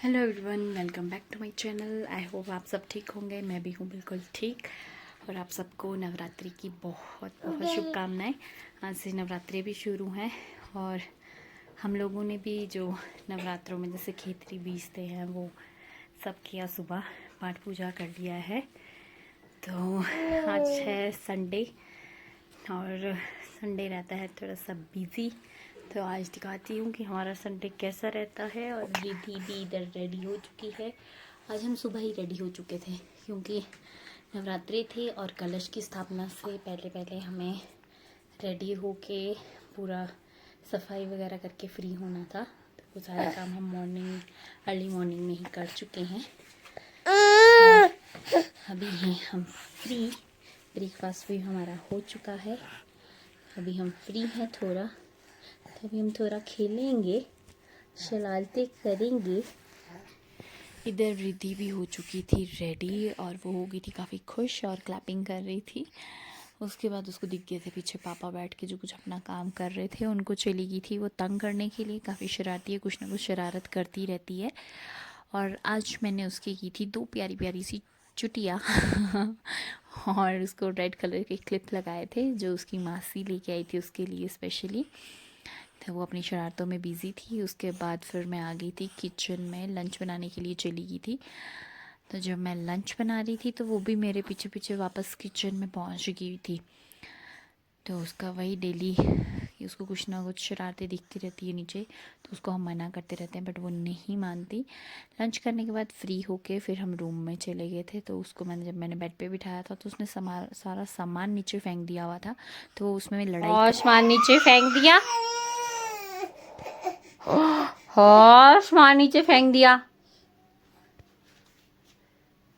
Hello everyone, welcome back to my channel. I hope आप सब ठीक होंगे। मैं भी हूँ बिल्कुल ठीक। और आप सबको नवरात्रि की बहुत बहुत शुभकामनाएं। आज से नवरात्रि भी शुरू हैं और हम लोगों ने भी जो नवरात्रों में जैसे खेतरी बीजते हैं वो सब किया, सुबह पाठ पूजा कर लिया है। तो आज है संडे और संडे रहता है थोड़ा सा बिज़ी। तो आज दिखाती हूँ कि हमारा संडे कैसा रहता है। और रिद्धि भी इधर रेडी हो चुकी है। आज हम सुबह ही रेडी हो चुके थे क्योंकि नवरात्रि थे और कलश की स्थापना से पहले पहले हमें रेडी होके पूरा सफाई वगैरह करके फ्री होना था। तो वो सारा काम हम अर्ली मॉर्निंग में ही कर चुके हैं। और अभी हैं हम फ्री। ब्रेकफास्ट भी हमारा हो चुका है। अभी हम फ्री हैं थोड़ा, तभी हम थोड़ा खेलेंगे, शरारतें करेंगे। इधर रिद्धि भी हो चुकी थी रेडी और वो हो गई थी काफ़ी खुश और क्लैपिंग कर रही थी। उसके बाद उसको दिख गए थे पीछे पापा बैठ के जो कुछ अपना काम कर रहे थे। उनको चली गई थी वो तंग करने के लिए। काफ़ी शरारती है, कुछ ना कुछ शरारत करती रहती है। और आज मैंने उसकी की थी 2 प्यारी प्यारी सी चुटिया और उसको रेड कलर के क्लिप लगाए थे जो उसकी मासी लेके आई थी उसके लिए स्पेशली। तो वो अपनी शरारतों में बिज़ी थी। उसके बाद फिर मैं आ गई थी किचन में, लंच बनाने के लिए चली गई थी। तो जब मैं लंच बना रही थी तो वो भी मेरे पीछे पीछे वापस किचन में पहुंच गई थी। तो उसका वही डेली उसको कुछ ना कुछ शरारतें दिखती रहती है नीचे। तो उसको हम मना करते रहते हैं बट वो नहीं मानती। लंच करने के बाद फ्री होके फिर हम रूम में चले गए थे। तो उसको मैंने बेड पे बिठाया था तो उसने सारा सामान नीचे फेंक दिया हुआ था। तो उसमें लड़ाई और सामान नीचे फेंक दिया और सामान नीचे फेंक दिया।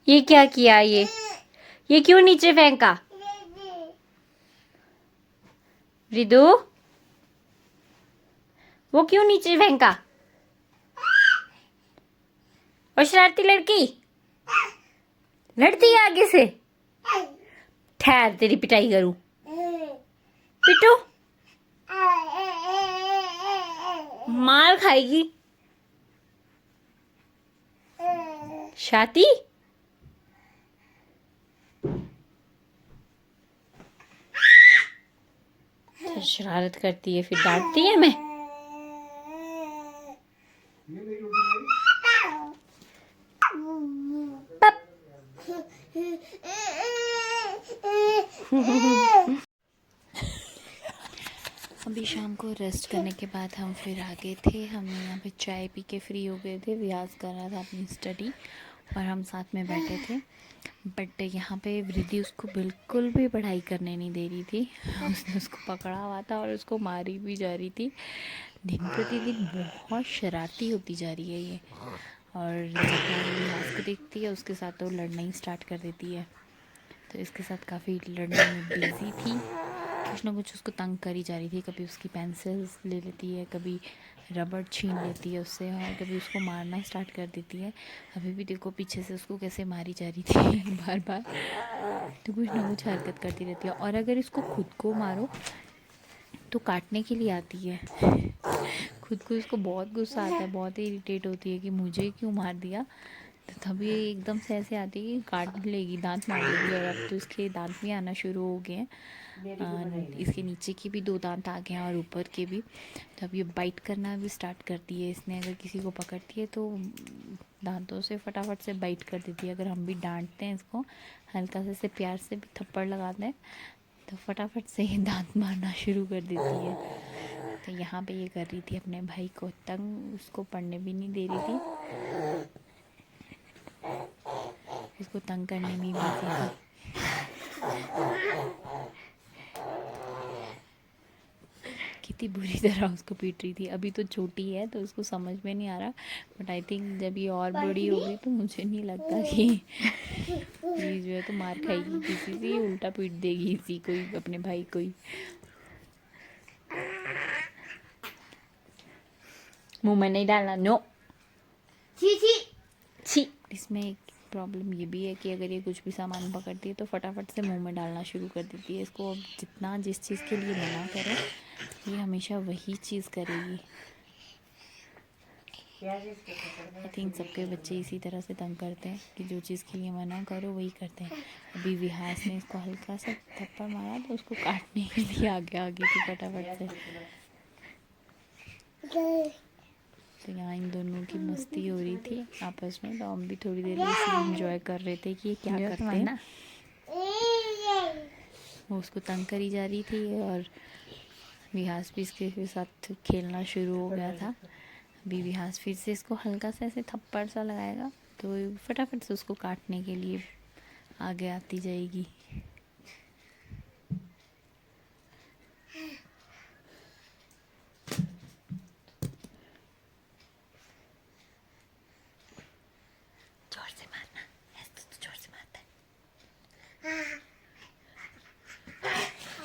ये क्या किया? ये क्यों नीचे फेंका? रिदु, वो क्यों नीचे फेंका? और शरारती लड़की लड़ती है आगे से। ठहर, तेरी पिटाई करूं। पिटू, मार खाएगी। शाती फिर शरारत करती है, फिर डांटती है मैं। पप। अभी शाम को रेस्ट करने के बाद हम फिर आ गए थे। हम यहाँ पे चाय पी के फ्री हो गए थे। व्यास कर रहा था अपनी स्टडी और हम साथ में बैठे थे। बट यहाँ पे वृद्धि उसको बिल्कुल भी पढ़ाई करने नहीं दे रही थी। उसने उसको पकड़ा हुआ था और उसको मारी भी जा रही थी। दिन प्रतिदिन बहुत शरारती होती जा रही है ये। और जब वो व्यास को देखती है उसके साथ तो लड़ना ही स्टार्ट कर देती है। तो इसके साथ काफ़ी लड़ने में बिजी थी। कुछ ना कुछ उसको तंग करी जा रही थी। कभी उसकी पेंसिल्स ले लेती है, कभी रबड़ छीन लेती है उससे और कभी उसको मारना स्टार्ट कर देती है। अभी भी देखो पीछे से उसको कैसे मारी जा रही थी बार बार। तो कुछ ना कुछ हरकत करती रहती है। और अगर इसको खुद को मारो तो काटने के लिए आती है। खुद को इसको बहुत गुस्सा आता है, बहुत इरिटेट होती है कि मुझे क्यों मार दिया। तो तभी एकदम से ऐसे आती है कि काट लेगी, दांत मार लेगी। और अब तो इसके दांत भी आना शुरू हो गए हैं। इसके नीचे के भी 2 दांत आ गए हैं और ऊपर के भी। तो अब ये बाइट करना भी स्टार्ट करती है। इसने अगर किसी को पकड़ती है तो दांतों से फटाफट से बाइट कर देती है। अगर हम भी डांटते हैं इसको, हल्का से प्यार से भी थप्पड़ लगाते हैं तो फटाफट से ये दांत मारना शुरू कर देती है। तो यहाँ पे ये कर रही थी अपने भाई को तंग, उसको पढ़ने भी नहीं दे रही थी, उसको तंग करने में बिजी थी। कितनी बुरी तरह उसको पीट रही थी। अभी तो छोटी है तो उसको समझ में नहीं आ रहा, बट आई थिंक जब ये और बड़ी होगी तो मुझे नहीं लगता कि ये जो है तो मार खाएगी किसी से, उल्टा पीट देगी इसी को ही, अपने भाई को ही। मुंह में नहीं डालना, नो। छी छी छी। इसमें एक प्रॉब्लम ये भी है कि अगर ये कुछ भी सामान पकड़ती है तो फटाफट से मुंह में डालना शुरू कर देती है। इसको अब जितना जिस चीज़ के लिए मना करें ये हमेशा वही चीज़ करेगी। आई थिंक सबके बच्चे इसी तरह से तंग करते हैं कि जो चीज़ के लिए मना करो वही करते हैं। अभी विहास ने इसको हल्का सा थप्पड़ मारा तो उसको काटने के लिए आगे आ गई थी फटाफट से। तो यहाँ इन दोनों की मस्ती हो रही थी आपस में, तो हम भी थोड़ी देर इसे एंजॉय कर रहे थे कि ये क्या करते हैं। वो उसको तंग करी जा रही थी और विहास भी इसके साथ खेलना शुरू हो गया था। अभी विहास फिर से इसको हल्का सा ऐसे थप्पड़ सा लगाएगा तो फटाफट से उसको काटने के लिए आगे आती जाएगी। जोर से मारना, ऐसे तो जोर से मारता है।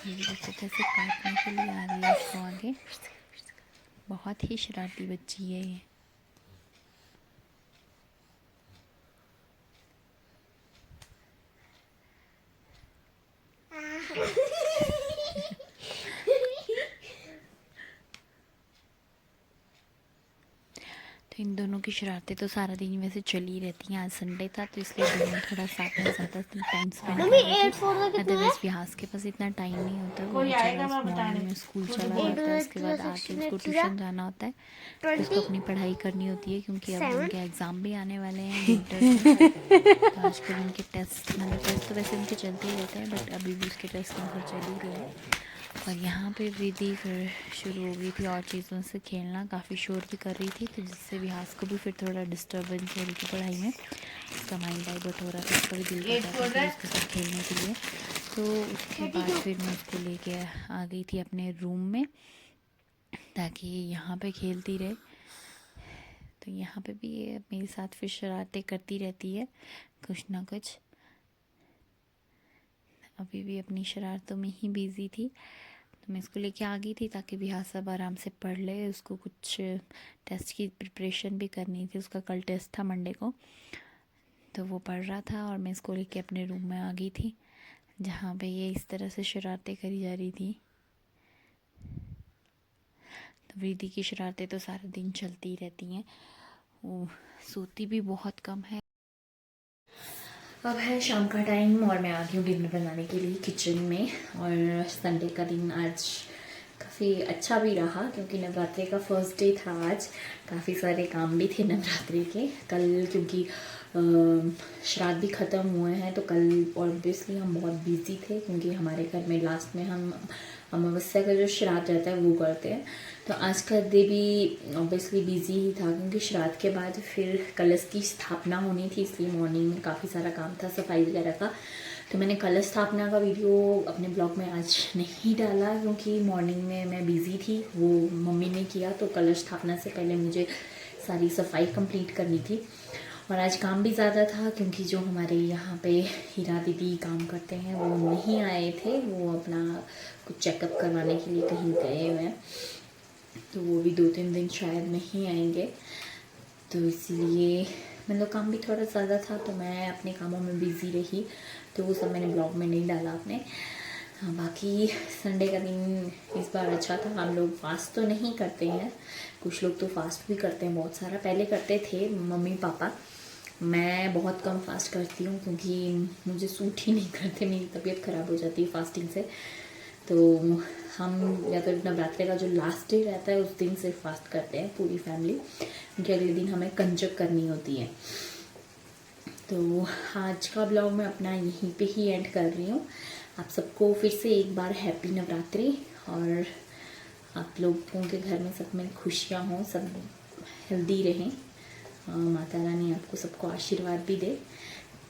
ये देखो कैसे काटने के लिए आ रही है इसको आगे। बहुत ही शरारती बच्ची है ये। तो इन दोनों की शरारतें तो सारा दिन वैसे चली रहती हैं। आज संडे था तो इसलिए दोनों थोड़ा साथ में ज़्यादा टाइम स्पेंड कर रहे थे। अदरवाइज विहास के पास इतना टाइम नहीं होता, वो बेचारा मॉर्निंग में स्कूल चला जाता है, उसके बाद आके उसको ट्यूशन जाना होता है, तो उसको अपनी पढ़ाई करनी होती है क्योंकि अब उनके एग्ज़ाम भी आने वाले हैं विंटर्स में। तो आजकल उनके टेस्ट तो वैसे उनके चलते ही रहते हैं, बट अभी भी उसके टेस्ट चल ही रहे हैं। और यहाँ पे रिद्धि फिर शुरू हो गई थी और चीज़ों से खेलना, काफ़ी शोर भी कर रही थी, तो जिससे विहास को भी फिर थोड़ा डिस्टर्बेंस हो रही थी पढ़ाई में। उसका माइंड डाइवर्ट हो रहा था, उसका भी दिल कर रहा था उसके साथ खेलने के लिए। तो उसके बाद फिर मैं उसको लेके आ गई थी अपने रूम में ताकि यहाँ पे खेलती रहे। तो यहाँ पे भी ये मेरे साथ फिर शरारतें करती रहती है कुछ ना कुछ। अभी भी अपनी शरारतों में ही बिज़ी थी, तो मैं इसको लेके आ गई थी ताकि विहास अब आराम से पढ़ ले। उसको कुछ टेस्ट की प्रिपरेशन भी करनी थी, उसका कल टेस्ट था मंडे को, तो वो पढ़ रहा था और मैं इसको लेके अपने रूम में आ गई थी जहाँ पे ये इस तरह से शरारतें करी जा रही थी। तो रिद्धि की शरारतें तो सारा दिन चलती रहती हैं, वो सोती भी बहुत कम है। अब है शाम का टाइम और मैं आ गई हूँ डिनर बनाने के लिए किचन में। और संडे का दिन आज काफ़ी अच्छा भी रहा क्योंकि नवरात्रि का फर्स्ट डे था आज। काफ़ी सारे काम भी थे नवरात्रि के कल, क्योंकि श्राद्ध भी ख़त्म हुए हैं, तो कल ऑब्वियसली हम बहुत बिज़ी थे क्योंकि हमारे घर में लास्ट में हम अमावस्या का जो श्राद्ध रहता है वो करते हैं। तो आज का डे भी ऑब्वियसली बिज़ी ही था क्योंकि श्राद्ध के बाद फिर कलश की स्थापना होनी थी, इसलिए मॉर्निंग में काफ़ी सारा काम था सफाई वगैरह का। तो मैंने कलश स्थापना का वीडियो अपने ब्लॉग में आज नहीं डाला क्योंकि मॉर्निंग में मैं बिज़ी थी, वो मम्मी ने किया। तो कलश स्थापना से पहले मुझे सारी सफाई कंप्लीट करनी थी और आज काम भी ज़्यादा था क्योंकि जो हमारे यहाँ पे हीरा दीदी काम करते हैं वो नहीं आए थे, वो अपना कुछ चेकअप करवाने के लिए कहीं गए हुए हैं, तो वो भी 2-3 दिन शायद नहीं आएंगे। तो इसलिए मतलब काम भी थोड़ा ज़्यादा था, तो मैं अपने कामों में बिज़ी रही, तो वो सब मैंने ब्लॉग में नहीं डाला अपने। हाँ, बाकी संडे का दिन इस बार अच्छा था। हम लोग फास्ट तो नहीं करते हैं, कुछ लोग तो फास्ट भी करते हैं बहुत सारा, पहले करते थे मम्मी पापा। मैं बहुत कम फास्ट करती हूँ क्योंकि मुझे सूट ही नहीं करते, मेरी तबीयत ख़राब हो जाती है फास्टिंग से। तो हम या तो नवरात्रि का जो लास्ट डे रहता है उस दिन से फास्ट करते हैं पूरी फैमिली, क्योंकि अगले दिन हमें कंजक करनी होती है। तो आज का ब्लॉग मैं अपना यहीं पे ही एंड कर रही हूँ। आप सबको फिर से एक बार हैप्पी नवरात्रि, और आप लोगों के घर में सब में खुशियाँ हों, सब हेल्दी रहें, माता रानी आपको सबको आशीर्वाद भी दे।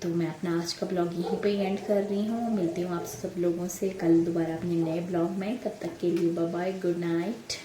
तो मैं अपना आज का ब्लॉग यहीं पे एंड कर रही हूँ। मिलती हूँ आप सब लोगों से कल दोबारा अपने नए ब्लॉग में। तब तक के लिए बाय बाय, गुड नाइट।